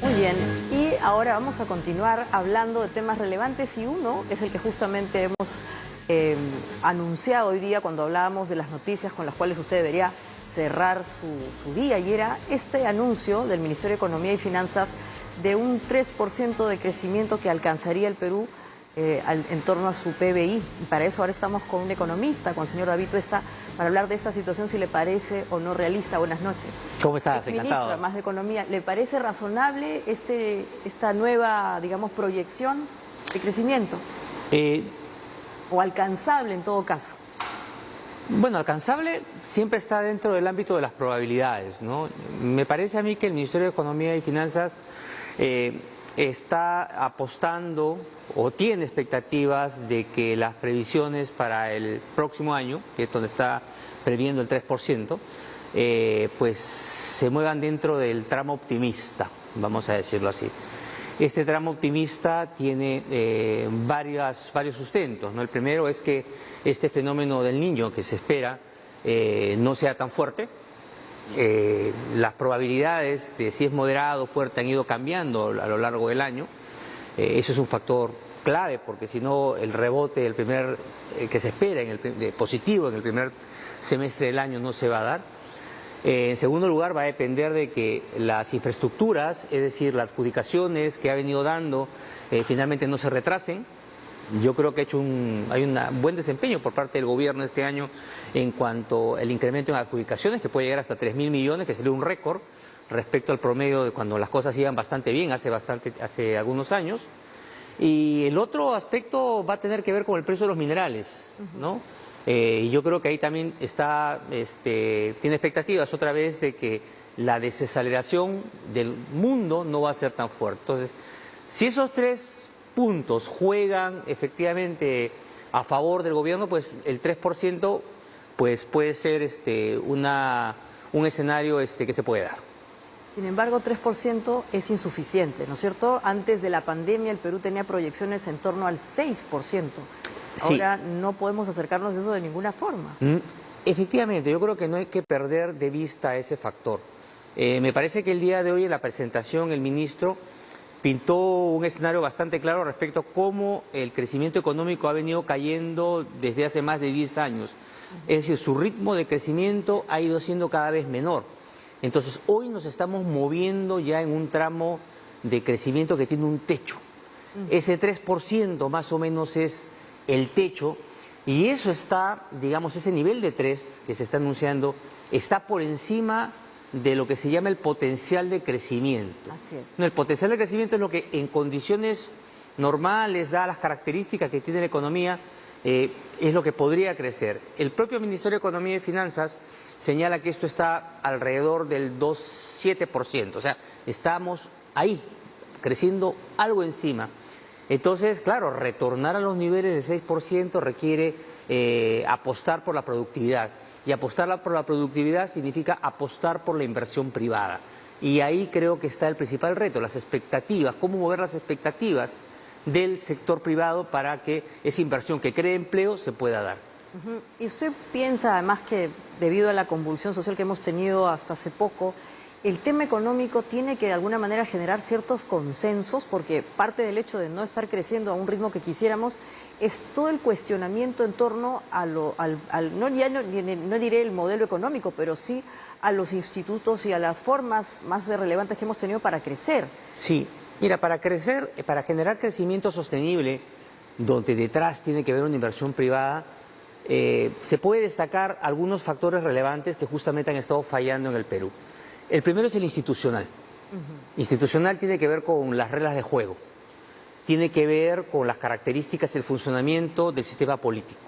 Muy bien, y ahora vamos a continuar hablando de temas relevantes y uno es el que justamente hemos anunciado hoy día cuando hablábamos de las noticias con las cuales usted debería cerrar su día, y era este anuncio del Ministerio de Economía y Finanzas de un 3% de crecimiento que alcanzaría el Perú en torno a su PBI. Y para eso ahora estamos con un economista, con el señor David Tuesta, para hablar de esta situación, si le parece o no realista. Buenas noches. ¿Cómo estás? Ministro, Encantado. además de Economía, ¿le parece razonable esta nueva, digamos, proyección de crecimiento? ¿O alcanzable en todo caso? Bueno, alcanzable siempre está dentro del ámbito de las probabilidades, ¿no? Me parece a mí que el Ministerio de Economía y Finanzas está apostando o tiene expectativas de que las previsiones para el próximo año, que es donde está previendo el 3%, pues se muevan dentro del tramo optimista, vamos a decirlo así. Este tramo optimista tiene varios sustentos, ¿no? El primero es que este fenómeno del Niño que se espera no sea tan fuerte. Las probabilidades de si es moderado o fuerte han ido cambiando a lo largo del año. Eso es un factor clave, porque si no el rebote que se espera positivo en el primer semestre del año no se va a dar. En segundo lugar, va a depender de que las infraestructuras, es decir, las adjudicaciones que ha venido dando, finalmente no se retrasen. Yo creo que hay un buen desempeño por parte del gobierno este año en cuanto al incremento en adjudicaciones, que puede llegar hasta 3.000 millones, que sería un récord respecto al promedio de cuando las cosas iban bastante bien hace algunos años. Y el otro aspecto va a tener que ver con el precio de los minerales, ¿no? Y yo creo que ahí también tiene expectativas otra vez de que la desaceleración del mundo no va a ser tan fuerte. Entonces, si esos tres puntos juegan efectivamente a favor del gobierno, pues el 3% pues puede ser un escenario que se puede dar. Sin embargo, 3% es insuficiente, ¿no es cierto? Antes de la pandemia el Perú tenía proyecciones en torno al 6%. Ahora sí, no podemos acercarnos a eso de ninguna forma. Efectivamente, yo creo que no hay que perder de vista ese factor. Me parece que el día de hoy en la presentación el ministro pintó un escenario bastante claro respecto a cómo el crecimiento económico ha venido cayendo desde hace más de 10 años. Es decir, su ritmo de crecimiento ha ido siendo cada vez menor. Entonces, hoy nos estamos moviendo ya en un tramo de crecimiento que tiene un techo. Ese 3% más o menos es el techo, y eso está, digamos, ese nivel de 3 que se está anunciando, está por encima de lo que se llama el potencial de crecimiento. Así es. El potencial de crecimiento es lo que en condiciones normales, dadas las características que tiene la economía, es lo que podría crecer. El propio Ministerio de Economía y Finanzas señala que esto está alrededor del 2,7%, o sea, estamos ahí, creciendo algo encima. Entonces, claro, retornar a los niveles del 6% requiere apostar por la productividad. Y apostar por la productividad significa apostar por la inversión privada. Y ahí creo que está el principal reto, las expectativas, cómo mover las expectativas del sector privado para que esa inversión que cree empleo se pueda dar. ¿Y usted piensa además que debido a la convulsión social que hemos tenido hasta hace poco, el tema económico tiene que de alguna manera generar ciertos consensos, porque parte del hecho de no estar creciendo a un ritmo que quisiéramos es todo el cuestionamiento en torno a no diré el modelo económico, pero sí a los institutos y a las formas más relevantes que hemos tenido para crecer? Sí, mira, para crecer, para generar crecimiento sostenible, donde detrás tiene que haber una inversión privada, se puede destacar algunos factores relevantes que justamente han estado fallando en el Perú. El primero es el institucional. Institucional tiene que ver con las reglas de juego, tiene que ver con las características y el funcionamiento del sistema político.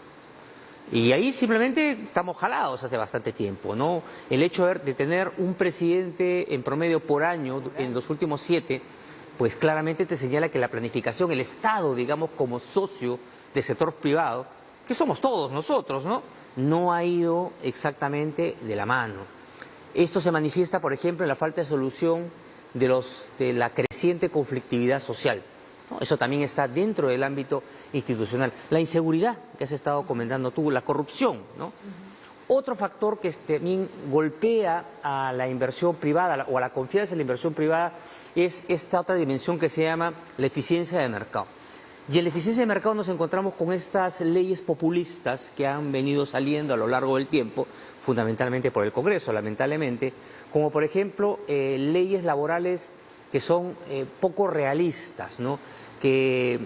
Y ahí simplemente estamos jalados hace bastante tiempo, ¿no? El hecho de tener un presidente en promedio por año en los últimos 7, pues claramente te señala que la planificación, el Estado, digamos, como socio del sector privado, que somos todos nosotros, no ha ido exactamente de la mano. Esto se manifiesta, por ejemplo, en la falta de solución de la creciente conflictividad social, ¿no? Eso también está dentro del ámbito institucional. La inseguridad que has estado comentando tú, la corrupción, ¿no? Otro factor que también golpea a la inversión privada o a la confianza en la inversión privada es esta otra dimensión que se llama la eficiencia de mercado. Y en la eficiencia de mercado nos encontramos con estas leyes populistas que han venido saliendo a lo largo del tiempo, fundamentalmente por el Congreso, lamentablemente, como por ejemplo leyes laborales que son poco realistas, ¿no? Que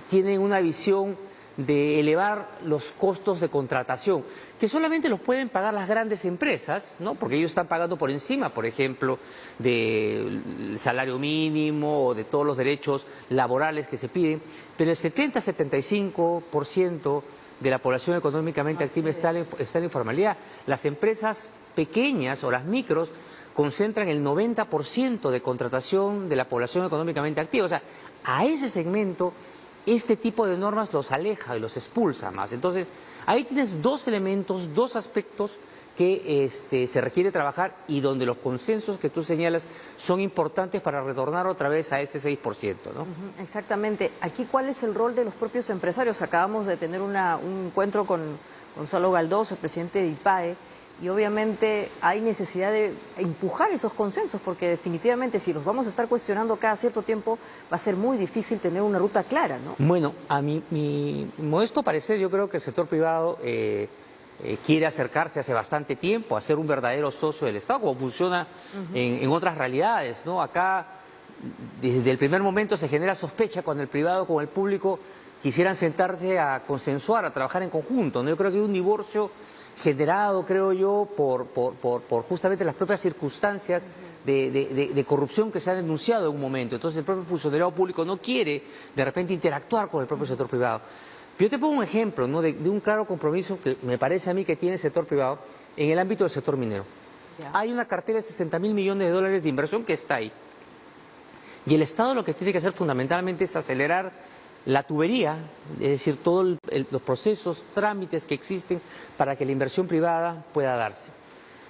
tienen una visión de elevar los costos de contratación, que solamente los pueden pagar las grandes empresas, ¿no? Porque ellos están pagando por encima, por ejemplo, del salario mínimo o de todos los derechos laborales que se piden, pero el 70-75% de la población económicamente activa está en la informalidad. Las empresas pequeñas o las micros concentran el 90% de contratación de la población económicamente activa. O sea, a ese segmento este tipo de normas los aleja y los expulsa más. Entonces, ahí tienes dos elementos, dos aspectos que se requiere trabajar y donde los consensos que tú señalas son importantes para retornar otra vez a ese 6%, ¿no? Exactamente. Aquí, ¿cuál es el rol de los propios empresarios? Acabamos de tener un encuentro con Gonzalo Galdós, el presidente de IPAE, y obviamente hay necesidad de empujar esos consensos, porque definitivamente si los vamos a estar cuestionando cada cierto tiempo va a ser muy difícil tener una ruta clara, ¿no? Bueno, a mi modesto parecer, yo creo que el sector privado quiere acercarse hace bastante tiempo a ser un verdadero socio del Estado, como funciona en otras realidades, ¿no? Acá, desde el primer momento se genera sospecha cuando el privado con el público quisieran sentarse a consensuar, a trabajar en conjunto, ¿no? Yo creo que hay un divorcio generado, creo yo, por justamente las propias circunstancias de corrupción que se han denunciado en un momento. Entonces el propio funcionario público no quiere de repente interactuar con el propio sector privado. Yo te pongo un ejemplo, ¿no? de un claro compromiso que me parece a mí que tiene el sector privado en el ámbito del sector minero. Ya. Hay una cartera de 60.000 millones de dólares de inversión que está ahí. Y el Estado lo que tiene que hacer fundamentalmente es acelerar la tubería, es decir, todos los procesos, trámites que existen para que la inversión privada pueda darse.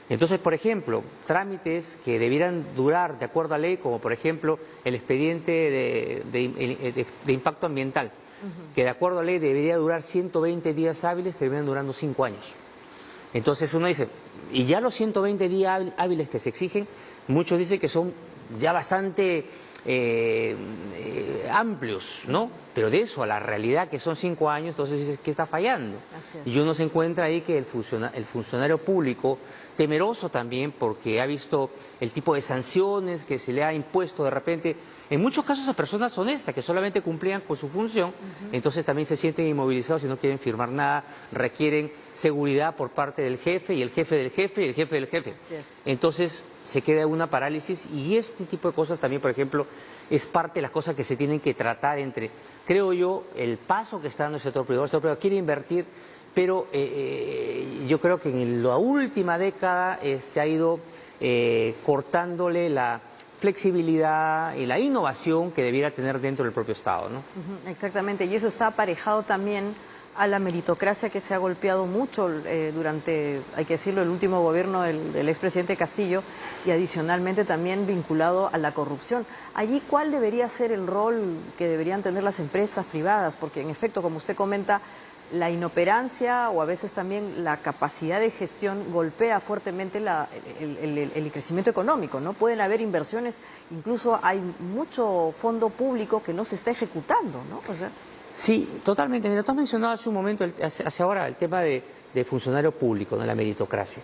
Entonces, por ejemplo, trámites que debieran durar de acuerdo a ley, como por ejemplo el expediente de impacto ambiental, que de acuerdo a ley debería durar 120 días hábiles, terminan durando 5 años. Entonces uno dice, y ya los 120 días hábiles que se exigen, muchos dicen que son ya bastante amplios, ¿no? Pero de eso a la realidad que son 5 años, entonces dices, ¿qué está fallando? Y uno se encuentra ahí que el funcionario público, temeroso también porque ha visto el tipo de sanciones que se le ha impuesto de repente, en muchos casos a personas honestas que solamente cumplían con su función, entonces también se sienten inmovilizados y no quieren firmar nada, requieren seguridad por parte del jefe y el jefe del jefe y el jefe del jefe. Entonces se queda una parálisis y este tipo de cosas también, por ejemplo, es parte de las cosas que se tienen que tratar entre, creo yo, el paso que está dando el sector privado quiere invertir, pero yo creo que en la última década se ha ido cortándole la flexibilidad y la innovación que debiera tener dentro del propio Estado, ¿no? Exactamente, y eso está aparejado también a la meritocracia que se ha golpeado mucho durante, hay que decirlo, el último gobierno del expresidente Castillo y adicionalmente también vinculado a la corrupción. Allí, ¿cuál debería ser el rol que deberían tener las empresas privadas? Porque en efecto, como usted comenta, la inoperancia o a veces también la capacidad de gestión golpea fuertemente el crecimiento económico, ¿no? Pueden haber inversiones, incluso hay mucho fondo público que no se está ejecutando, ¿no? O sea, sí, totalmente. Mira, tú has mencionado hace un momento, hacia ahora, el tema de funcionario público, ¿no? La meritocracia.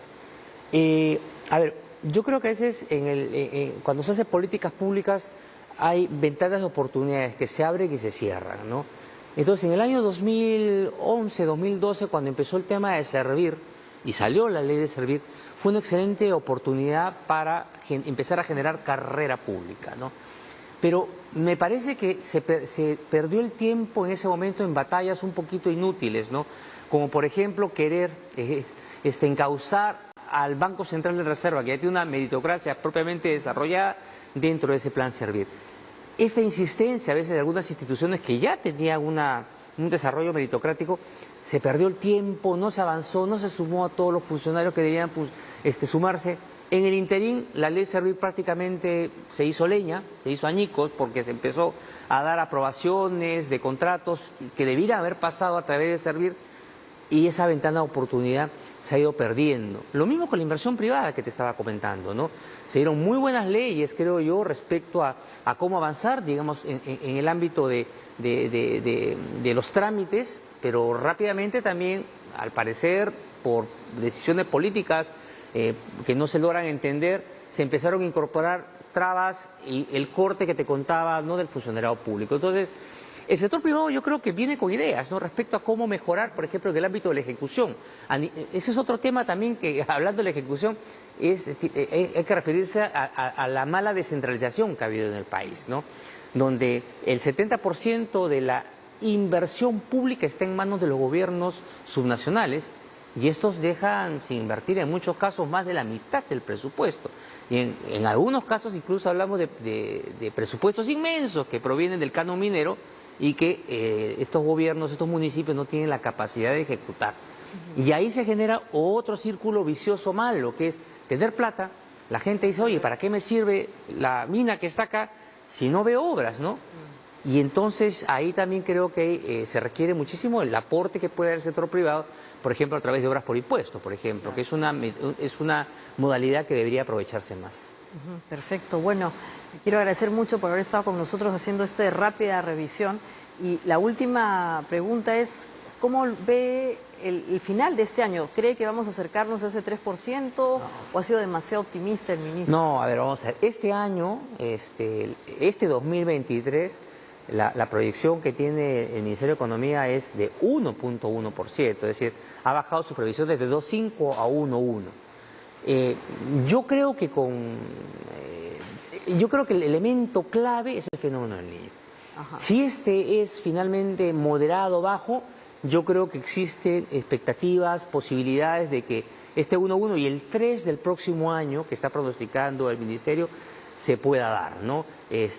A ver, yo creo que a veces cuando se hacen políticas públicas hay ventanas de oportunidades que se abren y se cierran, ¿no? Entonces, en el año 2011, 2012, cuando empezó el tema de Servir y salió la ley de Servir, fue una excelente oportunidad para empezar a generar carrera pública, ¿no? Pero me parece que se perdió el tiempo en ese momento en batallas un poquito inútiles, ¿no? Como por ejemplo querer encauzar al Banco Central de Reserva, que ya tiene una meritocracia propiamente desarrollada dentro de ese plan Servir. Esta insistencia a veces de algunas instituciones que ya tenían un desarrollo meritocrático, se perdió el tiempo, no se avanzó, no se sumó a todos los funcionarios que debían sumarse. En el interín, la ley Servir prácticamente se hizo leña, se hizo añicos, porque se empezó a dar aprobaciones de contratos que debieran haber pasado a través de Servir. y esa ventana de oportunidad se ha ido perdiendo. Lo mismo con la inversión privada que te estaba comentando, ¿no? Se dieron muy buenas leyes, creo yo, respecto a cómo avanzar, digamos, en el ámbito de los trámites, pero rápidamente también, al parecer, por decisiones políticas que no se logran entender, se empezaron a incorporar trabas y el corte que te contaba, ¿no?, del funcionariado público. Entonces, el sector privado yo creo que viene con ideas, ¿no?, respecto a cómo mejorar, por ejemplo, en el ámbito de la ejecución. Ese es otro tema también que, hablando de la ejecución, hay que referirse a la mala descentralización que ha habido en el país, ¿no?, donde el 70% de la inversión pública está en manos de los gobiernos subnacionales y estos dejan sin invertir en muchos casos más de la mitad del presupuesto. Y en algunos casos incluso hablamos de presupuestos inmensos que provienen del canon minero y que estos gobiernos, estos municipios no tienen la capacidad de ejecutar. Y ahí se genera otro círculo vicioso malo, que es tener plata. La gente dice, oye, ¿para qué me sirve la mina que está acá si no veo obras, no? Y entonces ahí también creo que se requiere muchísimo el aporte que puede dar el sector privado, por ejemplo, a través de obras por impuesto, por ejemplo, que es una modalidad que debería aprovecharse más. Perfecto. Bueno, quiero agradecer mucho por haber estado con nosotros haciendo esta rápida revisión. Y la última pregunta es, ¿cómo ve el final de este año? ¿Cree que vamos a acercarnos a ese 3% o ha sido demasiado optimista el ministro? No, a ver, vamos a ver. Este año, este 2023, la proyección que tiene el Ministerio de Economía es de 1.1%, es decir, ha bajado su previsión desde 2.5 a 1.1. Yo creo que el elemento clave es el fenómeno del Niño. Ajá. Si este es finalmente moderado, bajo, yo creo que existen expectativas, posibilidades de que este 1.1 y el 3 del próximo año que está pronosticando el Ministerio se pueda dar, ¿no?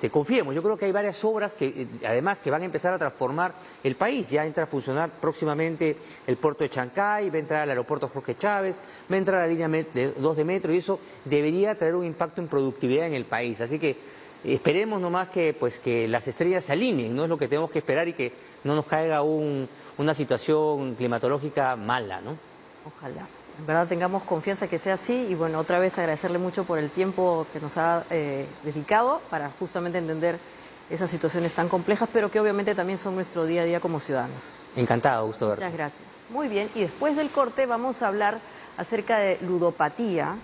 Confiemos, yo creo que hay varias obras que además que van a empezar a transformar el país. Ya entra a funcionar próximamente el puerto de Chancay, va a entrar el aeropuerto Jorge Chávez, va a entrar la línea 2 de metro y eso debería traer un impacto en productividad en el país. Así que esperemos nomás que las estrellas se alineen, no es lo que tenemos que esperar y que no nos caiga una situación climatológica mala, ¿no? Ojalá. En verdad tengamos confianza que sea así y bueno, otra vez agradecerle mucho por el tiempo que nos ha dedicado para justamente entender esas situaciones tan complejas, pero que obviamente también son nuestro día a día como ciudadanos. Encantado, gusto verte. Muchas gracias. Muy bien, y después del corte vamos a hablar acerca de ludopatía,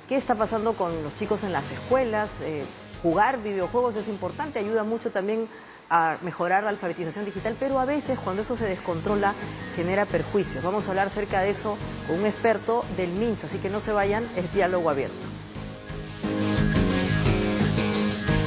qué está pasando con los chicos en las escuelas. Jugar videojuegos es importante, ayuda mucho también a mejorar la alfabetización digital, pero a veces cuando eso se descontrola genera perjuicios. Vamos a hablar acerca de eso con un experto del MINSA, así que no se vayan, es diálogo abierto.